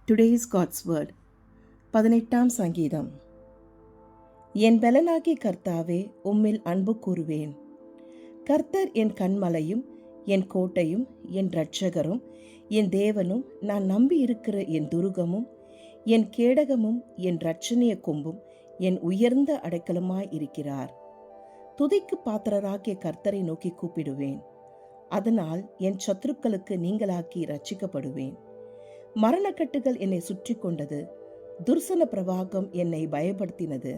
Today's God's Word 18 சங்கீதம். என் பலனாகிய கர்த்தாவே, உம்மில் அன்பு கூறுவேன். கர்த்தர் என் கன்மலையும் என் கோட்டையும் என் இரட்சகரும் என் தேவனும் நான் நம்பியிருக்கிற என் துருகமும் என் கேடகமும் என் இரட்சணிய கொம்பும் என் உயர்ந்த அடைக்கலமாய் இருக்கிறார். துதிக்கு பாத்திரராகிய கர்த்தரை நோக்கி கூப்பிடுவேன். அதனால் என் சத்துருக்களுக்கு நீங்களாக்கி இரட்சிக்கப்படுவேன். மரணக்கட்டுகள் என்னை சுற்றி கொண்டது. துர்சன பிரவாகம் என்னை பயப்படுத்தினது.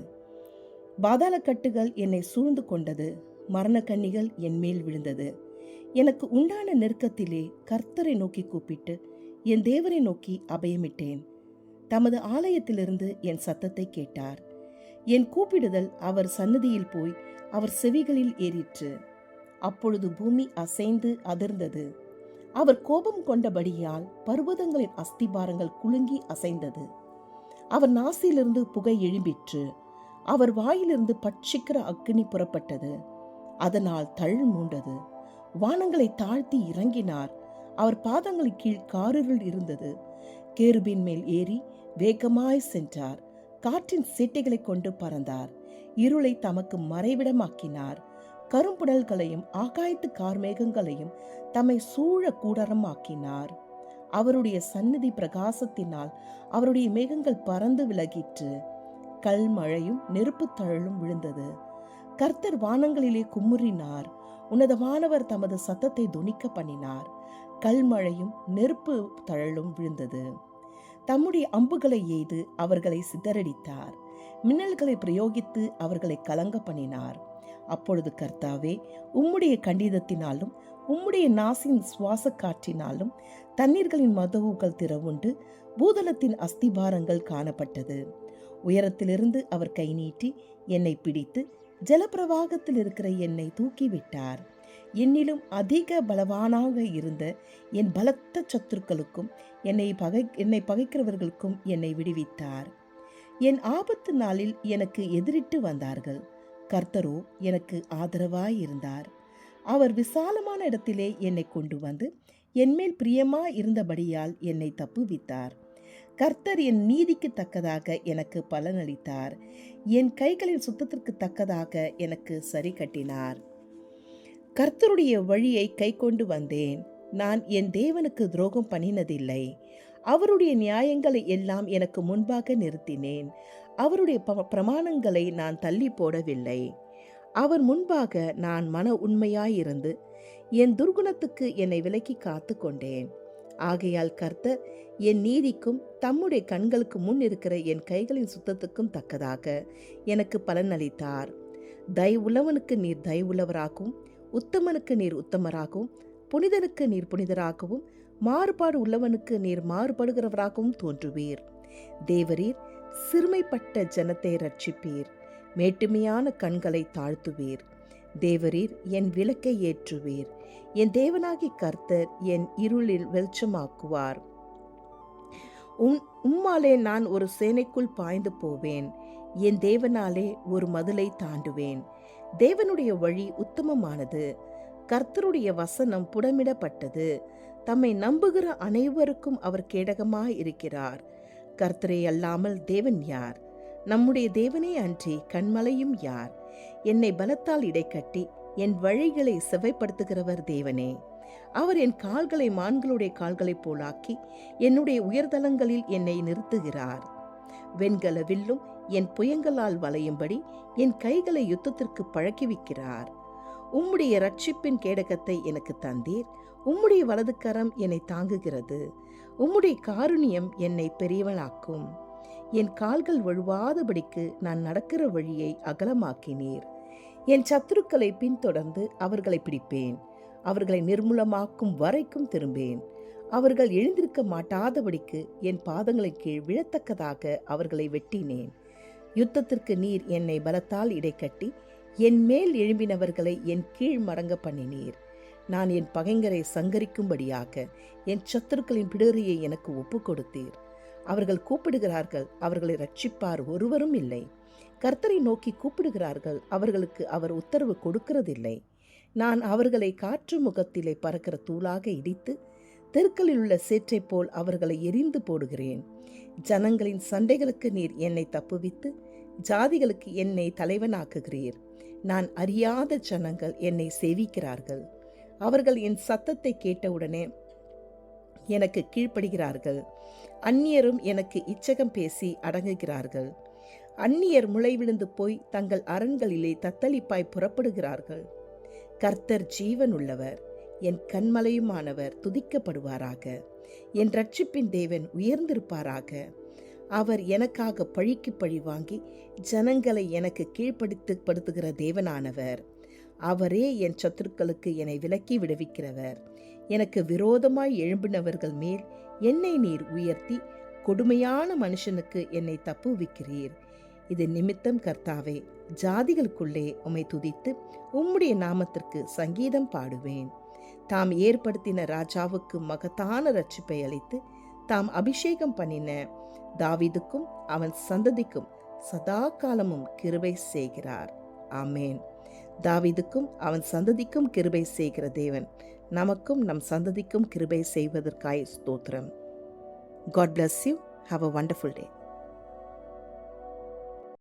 பாதாளக்கட்டுகள் என்னை சூழ்ந்து கொண்டது. மரணக்கண்ணிகள் என் மேல் விழுந்தது. எனக்கு உண்டான நெருக்கத்திலே கர்த்தரை நோக்கி கூப்பிட்டு என் தேவரை நோக்கி அபயமிட்டேன். தமது ஆலயத்திலிருந்து என் சத்தத்தை கேட்டார். என் கூப்பிடுதல் அவர் சந்நிதியில் போய் அவர் செவிகளில் ஏறிற்று. அப்பொழுது பூமி அசைந்து அதிர்ந்தது. அவர் கோபம் கொண்டபடியால் பர்வதங்களின் அஸ்திபாரங்கள் குலுங்கி அசைந்தது. அவர் நாசியிலிருந்து புகை எழும்பிற்று. அவர் வாயிலிருந்து பட்சிக்கிற அக்கினி புறப்பட்டது. அதனால் தள் மூண்டது. வானங்களை தாழ்த்தி இறங்கினார். அவர் பாதங்களின் கீழ் காரிருள் இருந்தது. கேருபின் மேல் ஏறி வேகமாய் சென்றார். காற்றின் சீட்டைகளை கொண்டு பறந்தார். இருளை தமக்கு மறைவிடமாக்கினார். கரும்புடல்களையும் ஆகாயத்து கார்மேகங்களையும் தம்மை சூழ கூடாரமாக்கினார். அவருடைய சந்நிதி பிரகாசத்தினால் அவருடைய மேகங்கள் பறந்து விலகிற்று. கல் மழையும் நெருப்பு தழலும் விழுந்தது. கர்த்தர் வானங்களிலே குமுறினார். உன்னதமானவர் தமது சத்தத்தை தொனிக்க பண்ணினார். கல்மழையும் நெருப்பு தழலும் விழுந்தது. தம்முடைய அம்புகளை எய்து அவர்களை சிதறடித்தார். மின்னல்களை பிரயோகித்து அவர்களை கலங்க பண்ணினார். அப்பொழுது கர்த்தாவே, உம்முடைய கண்டிதத்தினாலும் உம்முடைய நாசின் சுவாச காற்றினாலும் தண்ணீர்களின் மதவுகள் திறவுண்டு பூதலத்தின் அஸ்திபாரங்கள் காணப்பட்டது. உயரத்திலிருந்து அவர் கை நீட்டி என்னை பிடித்து ஜலப்பிரவாகத்தில் இருக்கிற என்னை தூக்கிவிட்டார். என்னிலும் அதிக பலவானாக இருந்த என் பலத்த சத்துருக்களுக்கும் என்னை பகைக்கிறவர்களுக்கும் என்னை விடுவித்தார். என் ஆபத்து நாளில் எனக்கு எதிரிட்டு வந்தார்கள். கர்த்தரோ எனக்கு ஆதரவாய் இருந்தார். அவர் விசாலமான இடத்திலே என்னை கொண்டு வந்து என்மேல் பிரியமாய் இருந்தபடியால் என்னை தப்புவித்தார். கர்த்தர் என் நீதிக்கு தக்கதாக எனக்கு பலனளித்தார். என் கைகளின் சுத்தத்திற்கு தக்கதாக எனக்கு சரி கட்டினார். கர்த்தருடைய வழியை கை கொண்டு வந்தேன். நான் என் தேவனுக்கு துரோகம் பண்ணினதில்லை. அவருடைய நியாயங்களை எல்லாம் எனக்கு முன்பாக நிறுத்தினேன். அவருடைய பிரமாணங்களை நான் தள்ளி போடவில்லை. அவர் முன்பாக நான் மன உண்மையாயிருந்து என் துர்குணத்துக்கு என்னை விலக்கி காத்து கொண்டேன். ஆகையால் கர்த்தர் என் நீதிக்கும் தம்முடைய கண்களுக்கு முன் இருக்கிற என் கைகளின் சுத்தத்துக்கும் தக்கதாக எனக்கு பலனளித்தார். தயவுள்ளவனுக்கு நீர் தயவுள்ளவராகவும் உத்தமனுக்கு நீர் உத்தமராகவும் புனிதனுக்கு நீர் புனிதராகவும் மாறுபாடு உள்ளவனுக்கு நீர் மாறுபடுகிறவராகவும் தோன்றுவீர். தேவரீர் சிறுமைப்பட்ட ஜனத்தை ரட்சிப்பீர். மேட்டுமையான கண்களை தாழ்த்துவீர். தேவரீர் என் விளக்கை ஏற்றுவீர். என் தேவனாகி கர்த்தர் என் இருளில் வெளிச்சமாக்குவார். உம்மாலே நான் ஒரு சேனைக்குள் பாய்ந்து போவேன். என் தேவனாலே ஒரு மதிலை தாண்டுவேன். தேவனுடைய வழி உத்தமமானது. கர்த்தருடைய வசனம் புடமிடப்பட்டது. தம்மை நம்புகிற அனைவருக்கும் அவர் கேடகமாய் இருக்கிறார். கர்த்தரே அல்லாமல் தேவன் யார்? நம்முடைய தேவனே அன்றி கன்மலையும் யார்? என்னை பலத்தால் இடைக்கட்டி என் வழிகளை செவ்வைப்படுத்துகிறவர் தேவனே. அவர் என் கால்களை மான்களுடைய கால்களைப் போலாக்கி என்னுடைய உயர்தலங்களில் என்னை நிறுத்துகிறார். வெண்கல வில்லும் என் புயங்களால் வளையும்படி என் கைகளை யுத்தத்திற்கு பழக்கிவிக்கிறார். உம்முடைய இரட்சிப்பின் கேடகத்தை எனக்கு தந்தீர். உம்முடைய வலது கரம் என்னை தாங்குகிறது. உம்முடைய காருண்யம் என்னை பெரியவளாக்கும். என் கால்கள் வழுவாதபடிக்கு நான் நடக்கிற வழியை அகலமாக்கினீர். என் சத்துருக்களை பின்தொடர்ந்து அவர்களை பிடிப்பேன். அவர்களை நிர்மூலமாக்கும் வரைக்கும் திரும்பேன். அவர்கள் எழுந்திருக்க மாட்டாதபடிக்கு என் பாதங்களின் கீழ் விழத்தக்கதாக அவர்களை வெட்டினேன். யுத்தத்திற்கு நீர் என்னை பலத்தால் இடைக்கட்டி என் மேல் எழும்பினவர்களை என் கீழ் மடங்க பண்ணினீர். நான் என் பகைஞரை சங்கரிக்கும்படியாக என் சத்துருக்களின் பிடரியை எனக்கு ஒப்பு கொடுத்தீர். அவர்கள் கூப்பிடுகிறார்கள், அவர்களை ரட்சிப்பார் ஒருவரும் இல்லை. கர்த்தரை நோக்கி கூப்பிடுகிறார்கள், அவர்களுக்கு அவர் உத்தரவு கொடுக்கிறதில்லை. நான் அவர்களை காற்று முகத்திலே பறக்கிற தூளாக இடித்து தெருக்களில் உள்ள சேற்றைப் போல் அவர்களை எரிந்து போடுகிறேன். ஜனங்களின் சண்டைகளுக்கு நீர் என்னை தப்புவித்து ஜாதிகளுக்கு என்னை தலைவனாக்குகிறீர். நான் அறியாத ஜனங்கள் என்னை சேவிக்கிறார்கள். அவர்கள் என் சத்தத்தை கேட்டவுடனே எனக்கு கீழ்ப்படுகிறார்கள். அந்நியரும் எனக்கு இச்சகம் பேசி அடங்குகிறார்கள். அந்நியர் முளை விழுந்து போய் தங்கள் அரண்களிலே தத்தளிப்பாய் புறப்படுகிறார்கள். கர்த்தர் ஜீவன் உள்ளவர், என் கண்மலையுமானவர் துதிக்கப்படுவாராக. என் இரட்சிப்பின் தேவன் உயர்ந்திருப்பாராக. அவர் எனக்காக பழிக்கு பழி வாங்கி ஜனங்களை எனக்கு கீழ்ப்படுத்துகிற தேவனானவர். அவரே என் சத்துருக்களுக்கு என்னை விலக்கி விடுவிக்கிறவர். எனக்கு விரோதமாய் எழும்பினவர்கள் மேல் என்னை நீர் உயர்த்தி கொடுமையான மனுஷனுக்கு என்னை தப்புவிக்கிறீர். இது நிமித்தம் கர்த்தாவே, ஜாதிகளுக்குள்ளே உம்மை துதித்து உம்முடைய நாமத்திற்கு சங்கீதம் பாடுவேன். தாம் ஏற்படுத்தின ராஜாவுக்கு மகத்தான இரட்சிப்பை அளித்து தாம் அபிஷேகம் பண்ணின தாவீதுக்கும் அவன் சந்ததிக்கும் சதா காலமும் கிருபை செய்கிறார். ஆமேன். தாவீதுக்கும் அவன் சந்ததிக்கும் கிருபை செய்கிற தேவன் நமக்கும் நம் சந்ததிக்கும் கிருபை செய்வதற்காய் ஸ்தோத்திரம். God bless you. Have a wonderful day.